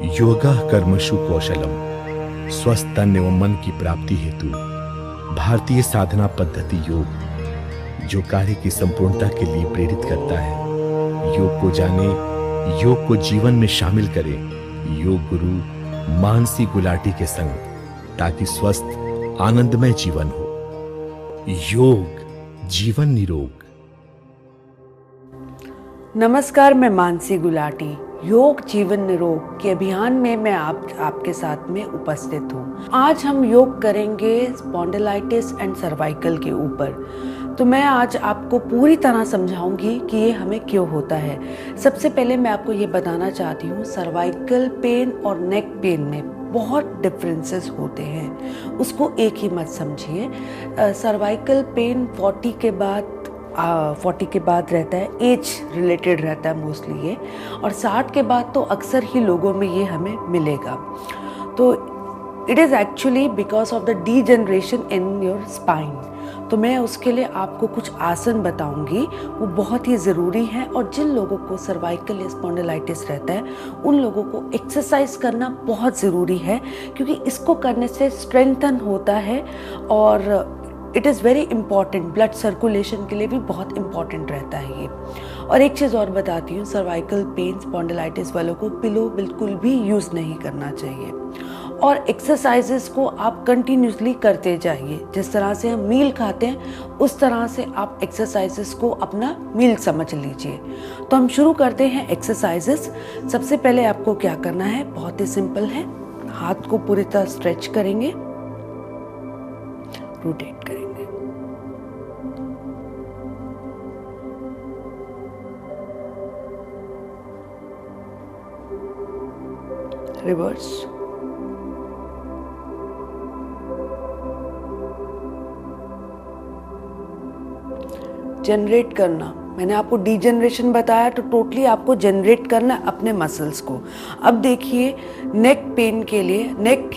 योगा कर्मशु कौशलम, स्वस्थ तन एवं मन की प्राप्ति हेतु भारतीय साधना पद्धति योग जो कार्य की संपूर्णता के लिए प्रेरित करता है। योग को जाने, योग को जीवन में शामिल करें। योग गुरु मानसी गुलाटी के संग, ताकि स्वस्थ आनंदमय जीवन हो। योग जीवन निरोग। नमस्कार, मैं मानसी गुलाटी योग जीवन निरोग के अभियान में मैं आपके साथ में उपस्थित हूँ। आज हम योग करेंगे स्पॉन्डिलाइटिस एंड सर्वाइकल के ऊपर। तो मैं आज आपको पूरी तरह समझाऊंगी कि ये हमें क्यों होता है। सबसे पहले मैं आपको ये बताना चाहती हूँ, सर्वाइकल पेन और नेक पेन में बहुत डिफरेंसेस होते हैं, उसको एक ही मत समझिए। सर्वाइकल पेन 40 के बाद रहता है, एज रिलेटेड रहता है मोस्टली ये, और 60 के बाद तो अक्सर ही लोगों में ये हमें मिलेगा। तो it is actually because of the degeneration in your spine. तो मैं उसके लिए आपको कुछ आसन बताऊंगी, वो बहुत ही ज़रूरी है। और जिन लोगों को सर्वाइकल या स्पॉन्डिलाइटिस रहता है उन लोगों को एक्सरसाइज करना बहुत ज़रूरी है, क्योंकि इसको करने से स्ट्रेंथन होता है और it is very important, blood circulation के लिए भी बहुत इंपॉर्टेंट रहता है ये। और एक चीज़ और बताती हूँ, सर्वाइकल पेन स्पॉन्डिलाइटिस वालों को पिलो बिल्कुल भी यूज़ नहीं करना चाहिए। और एक्सरसाइजेस को आप कंटिन्यूसली करते जाइए। जिस तरह से हम मील खाते हैं उस तरह से आप एक्सरसाइजेस को अपना मील समझ लीजिए। तो हम शुरू करते हैं एक्सरसाइजेस। सबसे पहले आपको क्या करना है, बहुत ही सिंपल है। हाथ को पूरी तरह स्ट्रेच करेंगे, रोटेट करेंगे, रिवर्स, जनरेट करना। मैंने आपको डीजनरेशन बताया, तो टोटली आपको जनरेट करना अपने मसल्स को। अब देखिए, नेक पेन के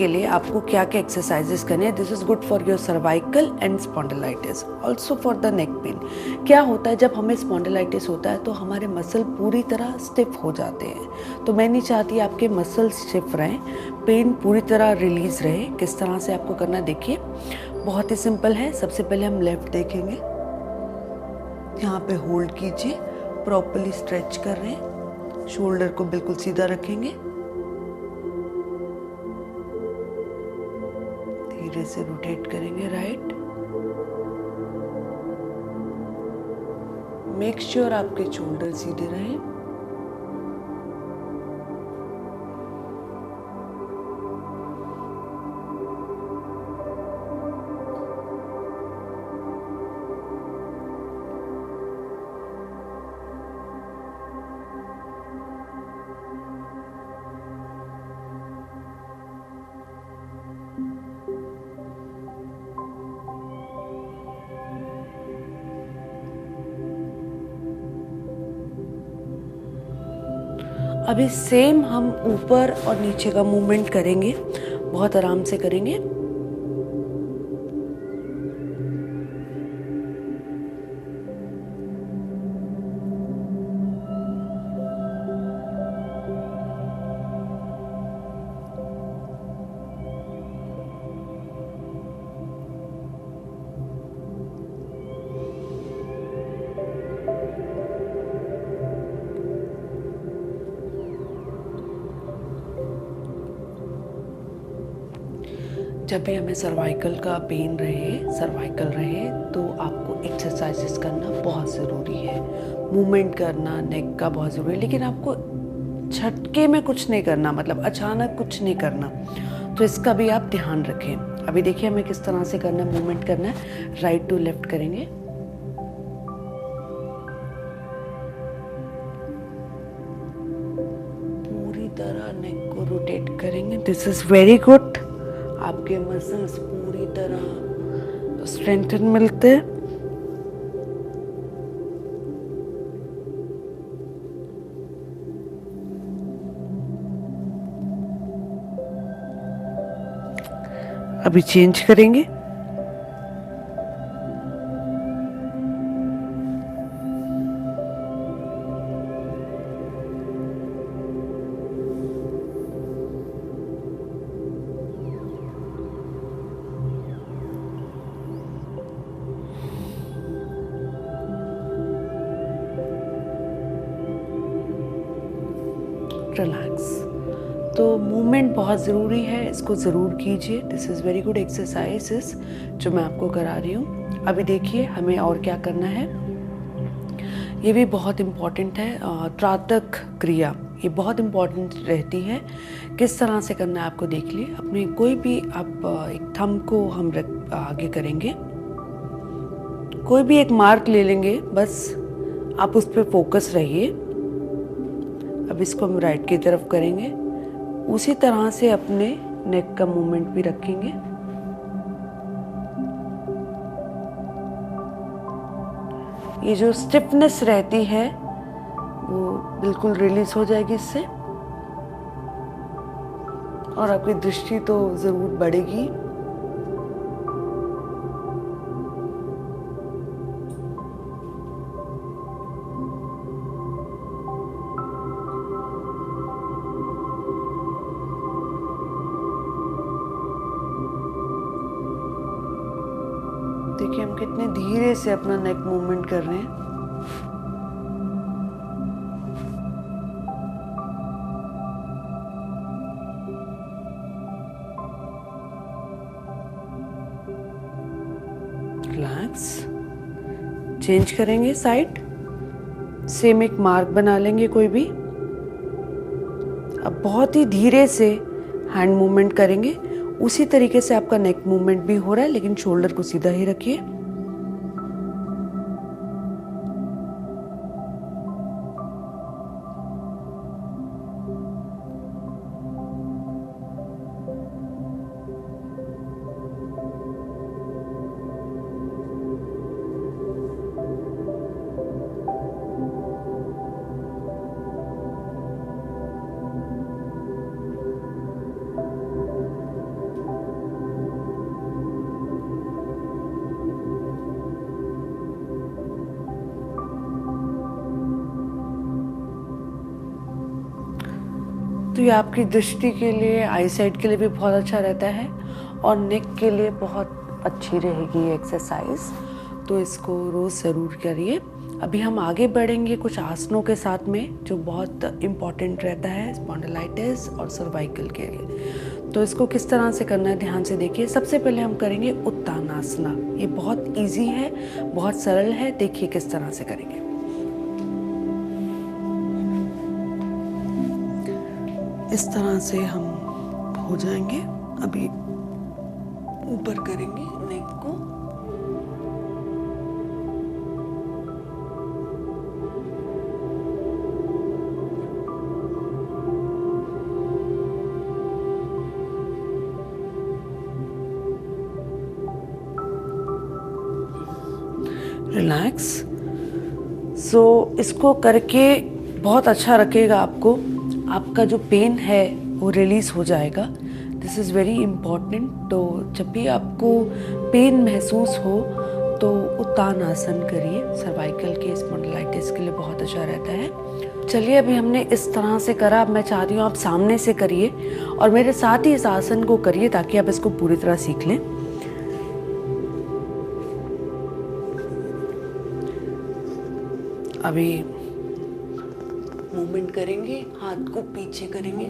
लिए आपको क्या क्या एक्सरसाइजेस करने हैं। This is good for your cervical and spondylitis, also for the neck pain. क्या होता है, जब हमें स्पॉन्डिलाइटिस होता है तो हमारे मसल पूरी तरह स्टिफ हो जाते हैं। तो मैं नहीं चाहती आपके मसल स्टिफ रहें, पेन पूरी तरह रिलीज रहे। किस तरह से आपको करना, देखिए बहुत ही सिंपल है। सबसे पहले हम लेफ्ट देखेंगे, यहाँ पे होल्ड कीजिए, प्रॉपर्ली स्ट्रेच कर रहे हैं, शोल्डर को बिल्कुल सीधा रखेंगे, धीरे से रोटेट करेंगे राइट। मेक श्योर आपके शोल्डर सीधे रहें। अभी सेम हम ऊपर और नीचे का मूवमेंट करेंगे, बहुत आराम से करेंगे। जब भी हमें सर्वाइकल का पेन सर्वाइकल रहे तो आपको एक्सरसाइजेस करना बहुत ज़रूरी है। मूवमेंट करना नेक का बहुत ज़रूरी है, लेकिन आपको झटके में कुछ नहीं करना, मतलब अचानक कुछ नहीं करना। तो इसका भी आप ध्यान रखें। अभी देखिए हमें किस तरह से करना है, मूवमेंट करना है, राइट टू लेफ्ट करेंगे, पूरी तरह नेक को रोटेट करेंगे। This is very good. आपके मसल्स पूरी तरह स्ट्रेंथन मिलते हैं। अभी चेंज करेंगे, रिलैक्स। तो मूवमेंट बहुत ज़रूरी है, इसको ज़रूर कीजिए। This is very good exercises जो मैं आपको करा रही हूँ। अभी देखिए हमें और क्या करना है, ये भी बहुत इम्पॉर्टेंट है। त्राटक क्रिया ये बहुत इम्पॉर्टेंट रहती है। किस तरह से करना है आपको देख लिए। अपने कोई भी आप एक थंब को हम आगे करेंगे, कोई भी एक मार्क ले लेंगे, बस आप उस पर फोकस रहिए। अब इसको हम राइट की तरफ करेंगे, उसी तरह से अपने नेक का मूवमेंट भी रखेंगे। ये जो स्टिफनेस रहती है वो बिल्कुल रिलीज हो जाएगी इससे, और आपकी दृष्टि तो जरूर बढ़ेगी। देखिए हम कितने धीरे से अपना नेक मूवमेंट कर रहे हैं। रिलैक्स। चेंज करेंगे साइड, सेम एक मार्क बना लेंगे कोई भी। अब बहुत ही धीरे से हैंड मूवमेंट करेंगे, उसी तरीके से आपका नेक मूवमेंट भी हो रहा है, लेकिन शोल्डर को सीधा ही रखिए। तो ये आपकी दृष्टि के लिए, आई साइट के लिए भी बहुत अच्छा रहता है, और नेक के लिए बहुत अच्छी रहेगी ये एक्सरसाइज। तो इसको रोज़ ज़रूर करिए। अभी हम आगे बढ़ेंगे कुछ आसनों के साथ में, जो बहुत इम्पॉर्टेंट रहता है स्पॉन्डिलाइटिस और सर्वाइकल के लिए। तो इसको किस तरह से करना है ध्यान से देखिए। सबसे पहले हम करेंगे उत्तानासना। ये बहुत ईजी है, बहुत सरल है। देखिए किस तरह से करेंगे। इस तरह से हम हो जाएंगे। अभी ऊपर करेंगे नेक को। रिलैक्स। सो इसको करके बहुत अच्छा रखेगा आपको। आपका जो पेन है वो रिलीज हो जाएगा। This is very important. तो जब भी आपको पेन महसूस हो तो उत्तान आसन करिए। सर्वाइकल के, स्पॉन्डिलाइटिस के लिए बहुत अच्छा रहता है। चलिए अभी हमने इस तरह से करा, अब मैं चाहती हूँ आप सामने से करिए और मेरे साथ ही इस आसन को करिए, ताकि आप इसको पूरी तरह सीख लें। अभी मूवमेंट करेंगे, हाथ को पीछे करेंगे।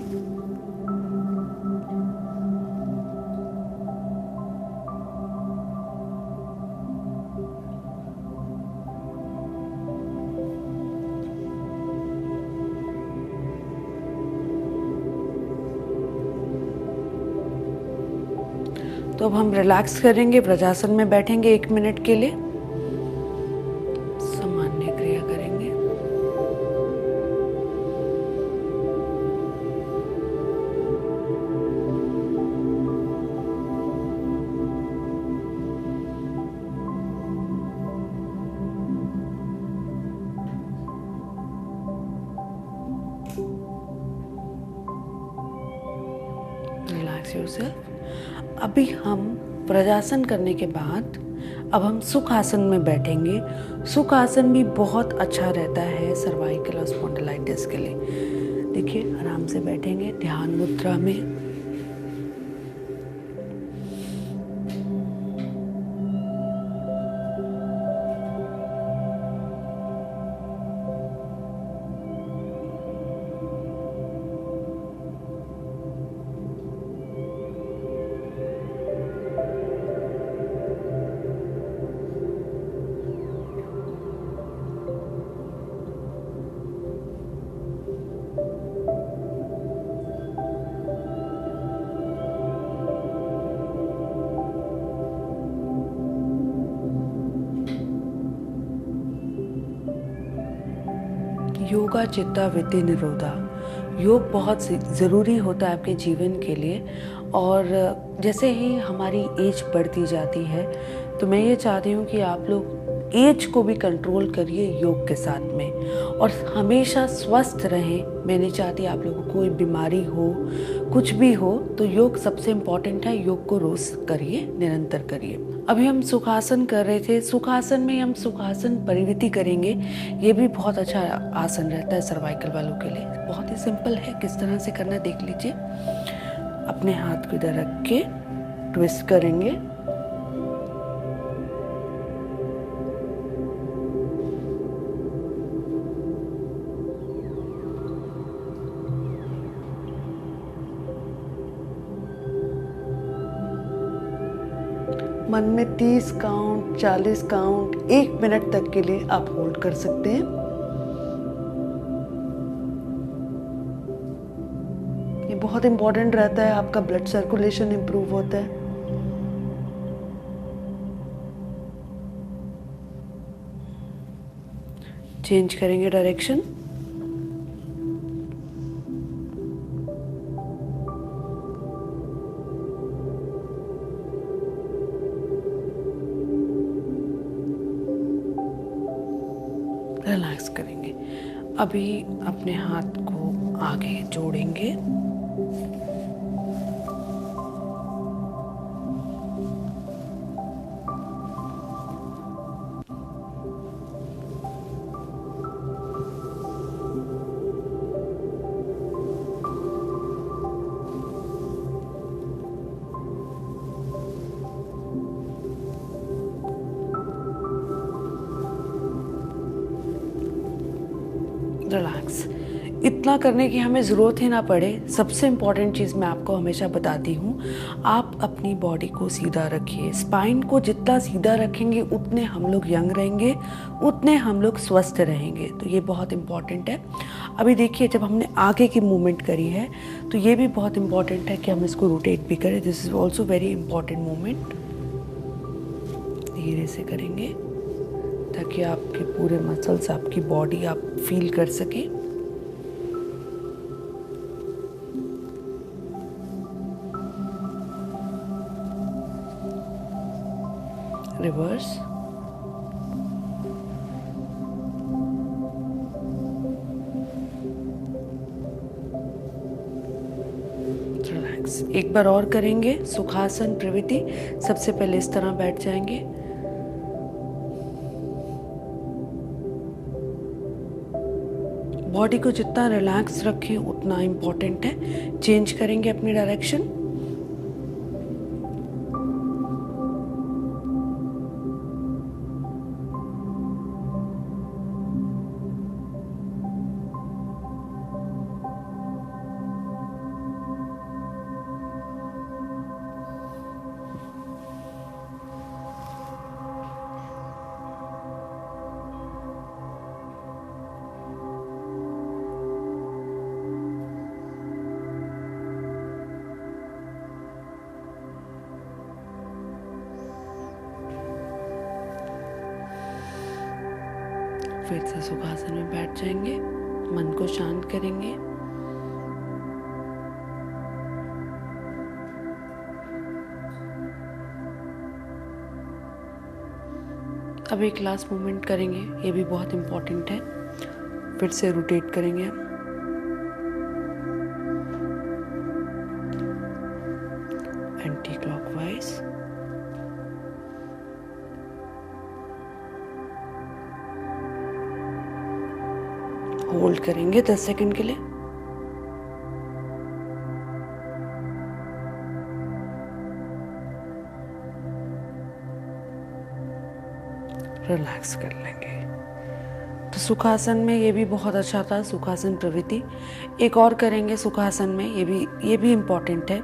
तो अब हम रिलैक्स करेंगे, वज्रासन में बैठेंगे 1 मिनट के लिए। सामान्य क्रिया करेंगे। Relax yourself. अभी हम वज्रासन करने के बाद अब हम सुख आसन में बैठेंगे। सुख आसन भी बहुत अच्छा रहता है सर्वाइकल और स्पॉन्डिलाइटिस के लिए। देखिए आराम से बैठेंगे ध्यान मुद्रा में। योगा चित्ता वित्ति निरोधा। योग बहुत ज़रूरी होता है आपके जीवन के लिए, और जैसे ही हमारी एज बढ़ती जाती है तो मैं ये चाहती हूँ कि आप लोग एज को भी कंट्रोल करिए योग के साथ में, और हमेशा स्वस्थ रहें। मैं नहीं चाहती आप लोगों को कोई बीमारी हो, कुछ भी हो, तो योग सबसे इम्पॉर्टेंट है। योग को रोज़ करिए, निरंतर करिए। अभी हम सुखासन कर रहे थे। सुखासन में हम सुखासन परिवृत्ति करेंगे। ये भी बहुत अच्छा आसन रहता है सर्वाइकल वालों के लिए। बहुत ही सिंपल है, किस तरह से करना देख लीजिए। अपने हाथ को इधर रख के ट्विस्ट करेंगे, मन में 30 काउंट, 40 काउंट, 1 मिनट तक के लिए आप होल्ड कर सकते हैं। ये बहुत इंपॉर्टेंट रहता है, आपका ब्लड सर्कुलेशन इंप्रूव होता है। चेंज करेंगे डायरेक्शन। रिलैक्स करेंगे। अभी अपने हाथ को आगे जोड़ेंगे, रिलैक्स। इतना करने की हमें ज़रूरत ही ना पड़े। सबसे इम्पॉर्टेंट चीज़ मैं आपको हमेशा बताती हूँ, आप अपनी बॉडी को सीधा रखिए। स्पाइन को जितना सीधा रखेंगे उतने हम लोग यंग रहेंगे, उतने हम लोग स्वस्थ रहेंगे। तो ये बहुत इम्पॉर्टेंट है। अभी देखिए, जब हमने आगे की मूवमेंट करी है तो ये भी बहुत इम्पॉर्टेंट है कि हम इसको रोटेट भी करें। This is also very important movement. धीरे से करेंगे ताकि आपके पूरे मसल्स, आपकी बॉडी आप फील कर सकें। रिवर्स। रिलैक्स। एक बार और करेंगे सुखासन प्रवृत्ति। सबसे पहले इस तरह बैठ जाएंगे, बॉडी को जितना रिलैक्स रखें उतना इम्पॉर्टेंट है। चेंज करेंगे अपनी डायरेक्शन। फिर से सुखासन में बैठ जाएंगे, मन को शांत करेंगे। अब एक लास्ट मूवमेंट करेंगे, ये भी बहुत इम्पोर्टेंट है। फिर से रोटेट करेंगे, एंटी क्लॉकवाइज। होल्ड करेंगे 10 सेकंड के लिए। रिलैक्स कर लेंगे। तो सुखासन में ये भी बहुत अच्छा था, सुखासन प्रवृत्ति। एक और करेंगे सुखासन में, ये भी इम्पॉर्टेंट है।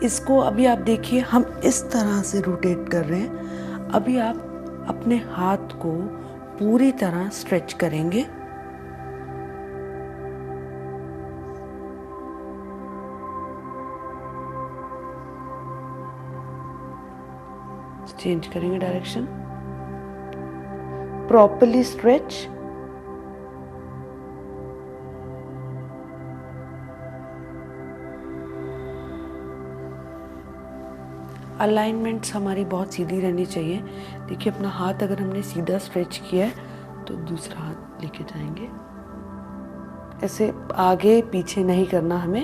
इसको अभी आप देखिए, हम इस तरह से रोटेट कर रहे हैं। अभी आप अपने हाथ को पूरी तरह स्ट्रेच करेंगे। चेंज करेंगे डायरेक्शन। Properly stretch. अलाइनमेंट्स हमारी बहुत सीधी रहनी चाहिए। देखिए अपना हाथ अगर हमने सीधा स्ट्रेच किया है तो दूसरा हाथ लेके जाएंगे, ऐसे आगे पीछे नहीं करना हमें।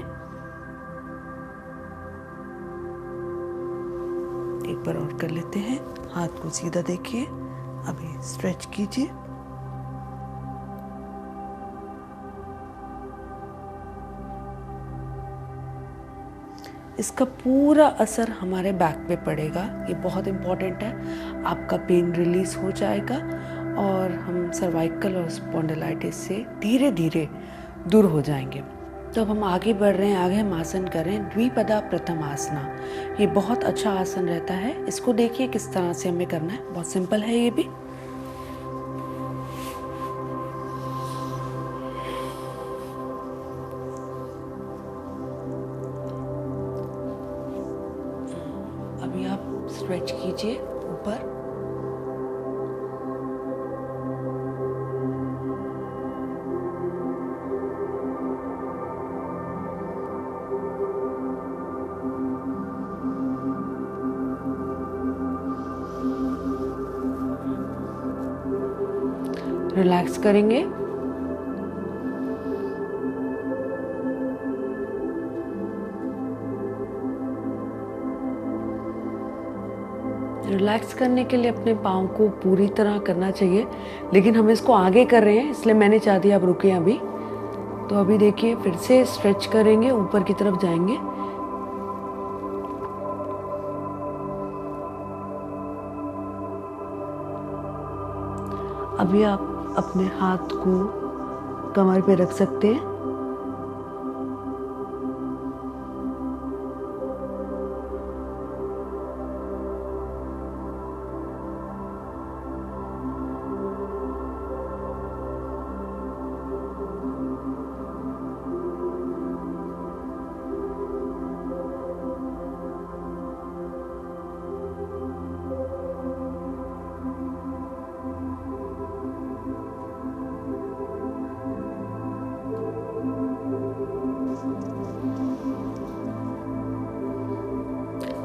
एक बार और कर लेते हैं, हाथ को सीधा देखिए, अभी स्ट्रेच कीजिए। इसका पूरा असर हमारे बैक पे पड़ेगा, ये बहुत इम्पॉर्टेंट है। आपका पेन रिलीज हो जाएगा और हम सर्वाइकल और स्पॉन्डिलाइटिस से धीरे धीरे दूर हो जाएंगे। तो अब हम आगे बढ़ रहे हैं, आगे हम आसन कर रहे हैं द्विपदा प्रथम आसना। ये बहुत अच्छा आसन रहता है, इसको देखिए किस तरह से हमें करना है, बहुत सिंपल है ये भी। अभी आप स्ट्रेच कीजिए ऊपर, रिलैक्स करेंगे। रिलैक्स करने के लिए अपने पाँव को पूरी तरह करना चाहिए, लेकिन हम इसको आगे कर रहे हैं इसलिए मैंने चाह दिया आप रुके अभी। तो अभी देखिए फिर से स्ट्रेच करेंगे, ऊपर की तरफ जाएंगे। अभी आप अपने हाथ को कमर पे रख सकते हैं।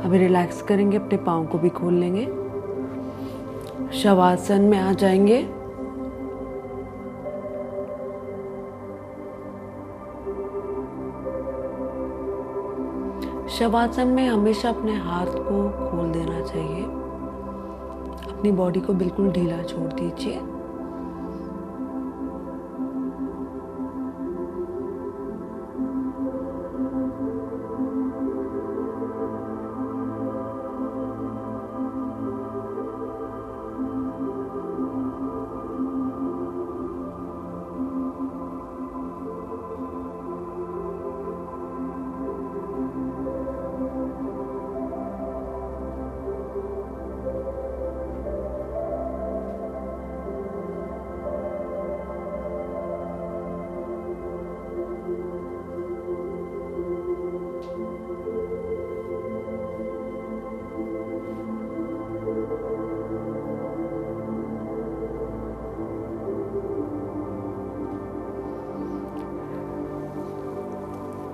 अभी रिलैक्स करेंगे, अपने पाँव को भी खोल लेंगे, शवासन में आ जाएंगे। शवासन में हमेशा अपने हाथ को खोल देना चाहिए, अपनी बॉडी को बिल्कुल ढीला छोड़ दीजिए।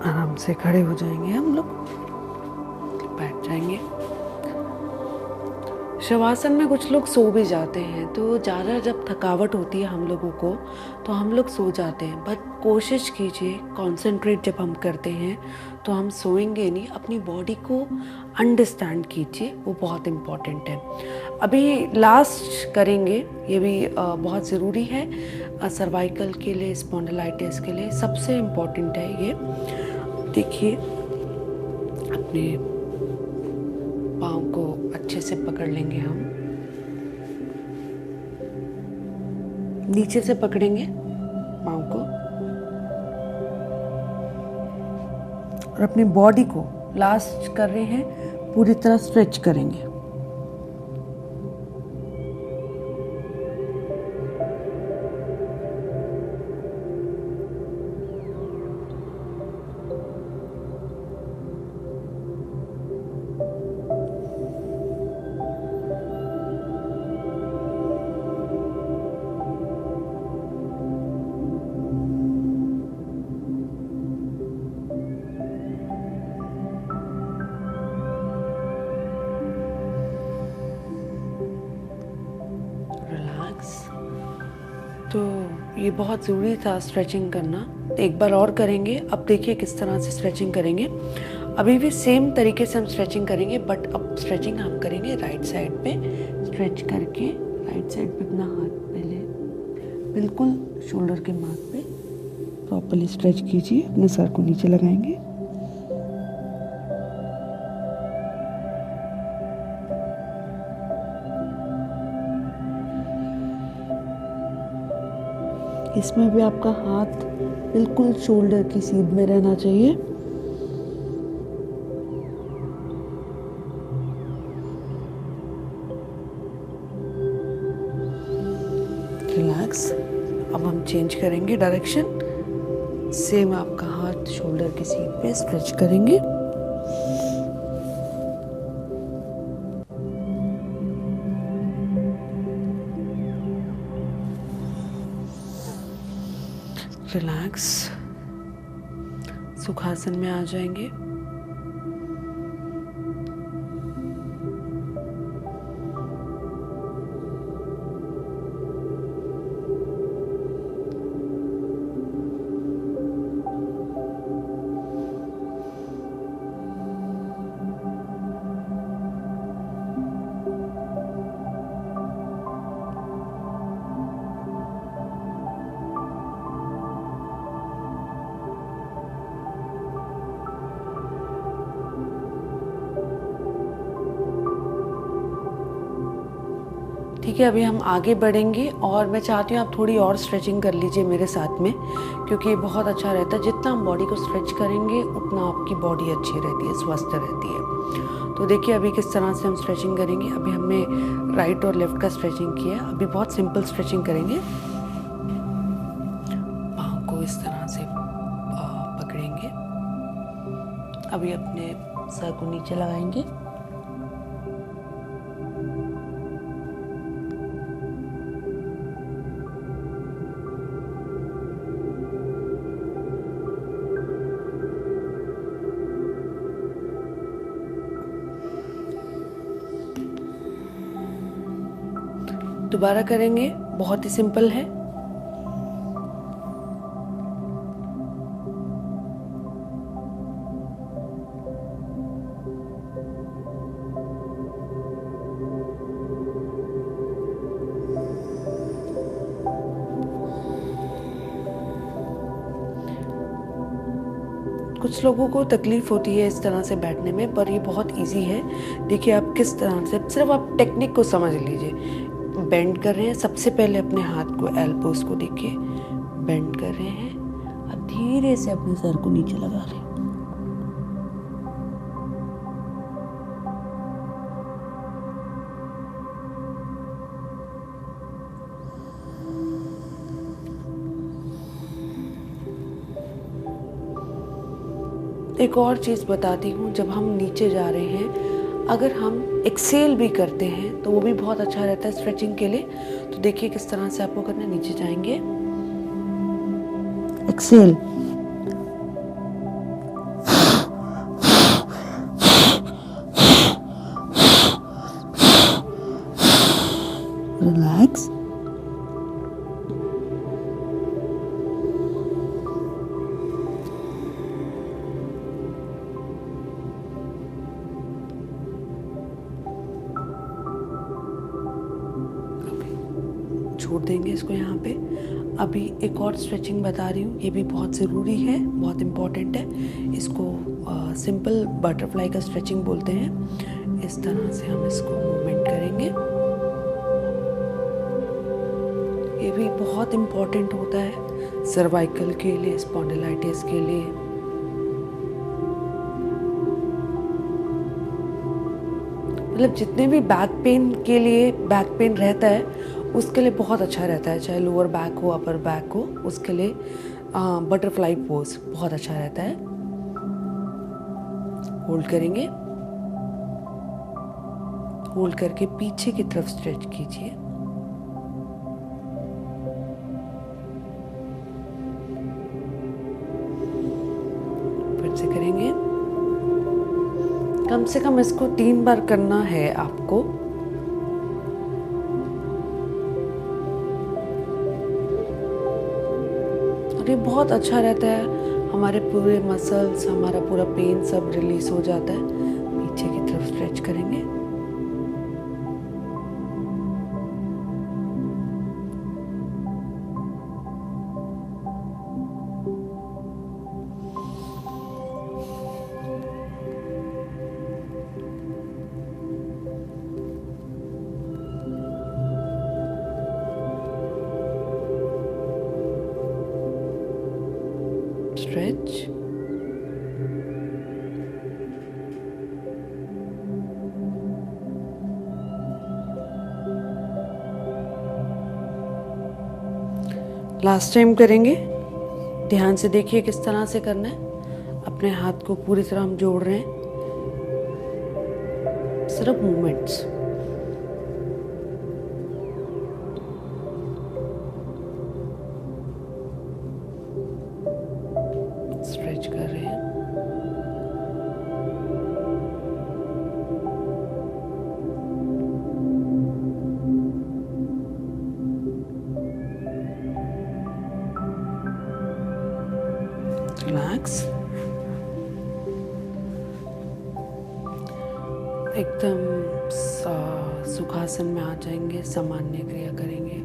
आराम से खड़े हो जाएंगे, हम लोग बैठ जाएंगे। शवासन में कुछ लोग सो भी जाते हैं, तो ज़्यादा जब थकावट होती है हम लोगों को तो हम लोग सो जाते हैं, बट कोशिश कीजिए कंसंट्रेट जब हम करते हैं तो हम सोएंगे नहीं, अपनी बॉडी को अंडरस्टैंड कीजिए, वो बहुत इम्पॉर्टेंट है। अभी लास्ट करेंगे, ये भी बहुत ज़रूरी है सर्वाइकल के लिए, स्पॉन्डिलाइटिस के लिए सबसे इम्पॉर्टेंट है ये। देखिए अपने पाँव को अच्छे से पकड़ लेंगे, हम नीचे से पकड़ेंगे पाँव को और अपनी बॉडी को लास्ट कर रहे हैं पूरी तरह स्ट्रेच करेंगे। तो ये बहुत ज़रूरी था स्ट्रेचिंग करना। एक बार और करेंगे। अब देखिए किस तरह से स्ट्रेचिंग करेंगे। अभी भी सेम तरीके से हम स्ट्रेचिंग करेंगे, बट अब स्ट्रेचिंग हम करेंगे राइट साइड पे। स्ट्रेच करके राइट साइड पे अपना हाथ पहले बिल्कुल शोल्डर के मार्क पे प्रॉपर्ली स्ट्रेच कीजिए। अपने सर को नीचे लगाएंगे। इसमें भी आपका हाथ बिल्कुल शोल्डर की सीध में रहना चाहिए। रिलैक्स। अब हम चेंज करेंगे डायरेक्शन। सेम आपका हाथ शोल्डर की सीध पे स्ट्रेच करेंगे। रिलैक्स। सुखासन में आ जाएंगे। ठीक है, अभी हम आगे बढ़ेंगे और मैं चाहती हूँ आप थोड़ी और स्ट्रेचिंग कर लीजिए मेरे साथ में, क्योंकि ये बहुत अच्छा रहता है। जितना हम बॉडी को स्ट्रेच करेंगे उतना आपकी बॉडी अच्छी रहती है, स्वस्थ रहती है। तो देखिए अभी किस तरह से हम स्ट्रेचिंग करेंगे। अभी हमने राइट और लेफ्ट का स्ट्रेचिंग किया। अभी बहुत सिंपल स्ट्रेचिंग करेंगे। पाँव को इस तरह से पकड़ेंगे। अभी अपने सर को नीचे लगाएंगे। दोबारा करेंगे। बहुत ही सिंपल है। कुछ लोगों को तकलीफ होती है इस तरह से बैठने में, पर ये बहुत इजी है। देखिए आप किस तरह से, सिर्फ आप टेक्निक को समझ लीजिए। बेंड कर रहे हैं। सबसे पहले अपने हाथ को, एल्बोस को देखिए, बेंड कर रहे हैं। अब धीरे से अपने सर को नीचे लगा रहे हैं। एक और चीज़ बताती हूँ, जब हम नीचे जा रहे हैं अगर हम एक्सेल भी करते हैं तो वो भी बहुत अच्छा रहता है स्ट्रेचिंग के लिए। तो देखिए किस तरह से आपको करना है। नीचे जाएंगे, एक्सेल, रिलैक्स, छोड़ देंगे इसको यहाँ पे। अभी एक और स्ट्रेचिंग बता रही हूँ, ये भी बहुत ज़रूरी है, बहुत इम्पॉर्टेंट है। इसको सिंपल बटरफ्लाई का स्ट्रेचिंग बोलते हैं। इस तरह से हम इसको मूवमेंट करेंगे। ये भी बहुत इम्पॉर्टेंट होता है सर्वाइकल के लिए, स्पॉन्डिलाइटिस के लिए। मतलब जितने भी बैक पेन के लिए, बैक पेन रहता है उसके लिए बहुत अच्छा रहता है। चाहे लोअर बैक हो, अपर बैक हो, उसके लिए बटरफ्लाई पोज बहुत अच्छा रहता है। होल्ड करेंगे। होल्ड करके पीछे की तरफ स्ट्रेच कीजिए। फिर से करेंगे। कम से कम इसको 3 बार करना है आपको। और ये बहुत अच्छा रहता है, हमारे पूरे मसल्स, हमारा पूरा पेन सब रिलीज हो जाता है। पीछे की तरफ स्ट्रेच करेंगे। Stretch. लास्ट टाइम करेंगे। ध्यान से देखिए किस तरह से करना है। अपने हाथ को पूरी तरह हम जोड़ रहे हैं, सिर्फ मूवमेंट्स। स्ट्रेच कर रहे हैं। रिलैक्स। एकदम सुखासन में आ जाएंगे, सामान्य क्रिया करेंगे।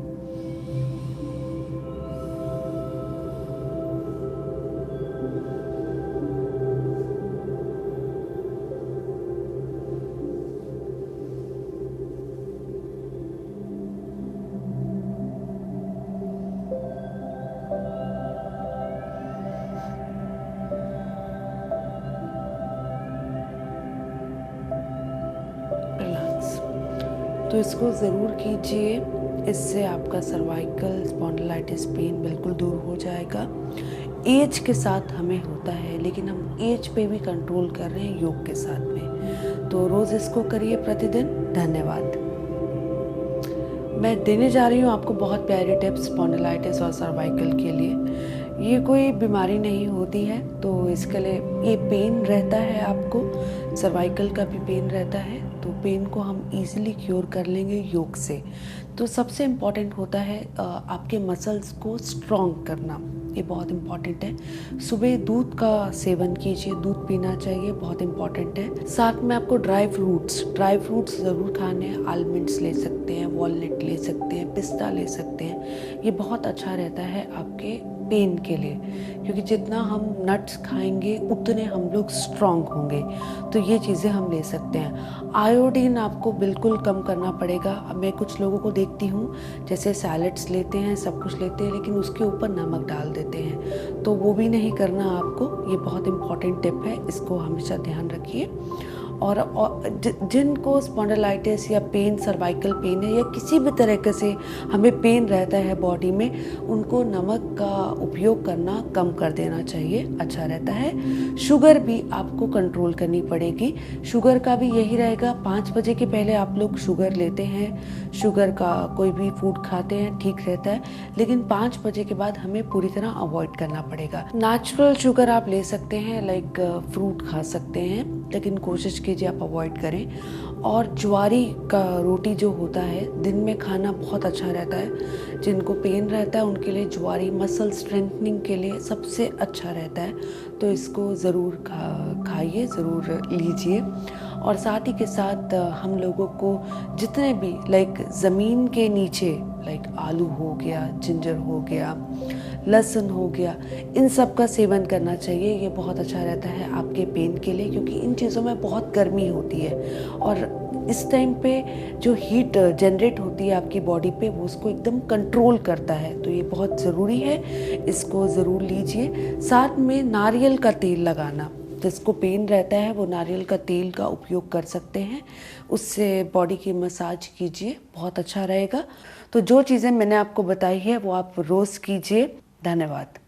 तो इसको ज़रूर कीजिए, इससे आपका सर्वाइकल स्पॉन्डिलाइटिस पेन बिल्कुल दूर हो जाएगा। एज के साथ हमें होता है, लेकिन हम एज पे भी कंट्रोल कर रहे हैं योग के साथ में। तो रोज़ इसको करिए प्रतिदिन। धन्यवाद। मैं देने जा रही हूँ आपको बहुत प्यारे टिप्स स्पॉन्डिलाइटिस और सर्वाइकल के लिए। ये कोई बीमारी नहीं होती है, तो इसके लिए ये पेन रहता है, आपको सर्वाइकल का भी पेन रहता है, तो पेन को हम इजीली क्योर कर लेंगे योग से। तो सबसे इम्पॉर्टेंट होता है आपके मसल्स को स्ट्रॉन्ग करना, ये बहुत इम्पॉर्टेंट है। सुबह दूध का सेवन कीजिए, दूध पीना चाहिए, बहुत इम्पॉर्टेंट है। साथ में आपको ड्राई फ्रूट्स ज़रूर खाने हैं। आलमंड्स ले सकते हैं, वॉलनट ले सकते हैं, पिस्ता ले सकते हैं। ये बहुत अच्छा रहता है आपके पेन के लिए, क्योंकि जितना हम नट्स खाएंगे उतने हम लोग स्ट्रॉन्ग होंगे। तो ये चीज़ें हम ले सकते हैं। आयोडीन आपको बिल्कुल कम करना पड़ेगा। मैं कुछ लोगों को देखती हूँ जैसे सैलड्स लेते हैं, सब कुछ लेते हैं, लेकिन उसके ऊपर नमक डाल देते हैं, तो वो भी नहीं करना आपको। ये बहुत इंपॉर्टेंट टिप है, इसको हमेशा ध्यान रखिए। और जिनको स्पॉन्डिलाइटिस या पेन, सर्वाइकल पेन है या किसी भी तरीके से हमें पेन रहता है बॉडी में, उनको नमक का उपयोग करना कम कर देना चाहिए, अच्छा रहता है। शुगर भी आपको कंट्रोल करनी पड़ेगी। शुगर का भी यही रहेगा, 5 बजे के पहले आप लोग शुगर लेते हैं, शुगर का कोई भी फूड खाते हैं, ठीक रहता है, लेकिन 5 बजे के बाद हमें पूरी तरह अवॉइड करना पड़ेगा। नेचुरल शुगर आप ले सकते हैं, लाइक फ्रूट खा सकते हैं, लेकिन कोशिश कीजिए आप अवॉइड करें। और ज्वारी का रोटी जो होता है दिन में खाना बहुत अच्छा रहता है। जिनको पेन रहता है उनके लिए ज्वारी मसल स्ट्रेंथनिंग के लिए सबसे अच्छा रहता है, तो इसको ज़रूर खाइए, ज़रूर लीजिए। और साथ ही के साथ हम लोगों को जितने भी लाइक ज़मीन के नीचे, लाइक आलू हो गया, जिंजर हो गया, लहसुन हो गया, इन सब का सेवन करना चाहिए। ये बहुत अच्छा रहता है आपके पेन के लिए, क्योंकि इन चीज़ों में बहुत गर्मी होती है और इस टाइम पे जो हीट जनरेट होती है आपकी बॉडी पे, वो उसको एकदम कंट्रोल करता है। तो ये बहुत ज़रूरी है, इसको ज़रूर लीजिए। साथ में नारियल का तेल लगाना, जिसको पेन रहता है वो नारियल का तेल का उपयोग कर सकते हैं, उससे बॉडी की मसाज कीजिए, बहुत अच्छा रहेगा। तो जो चीज़ें मैंने आपको बताई है वो आप रोज़ कीजिए। धन्यवाद।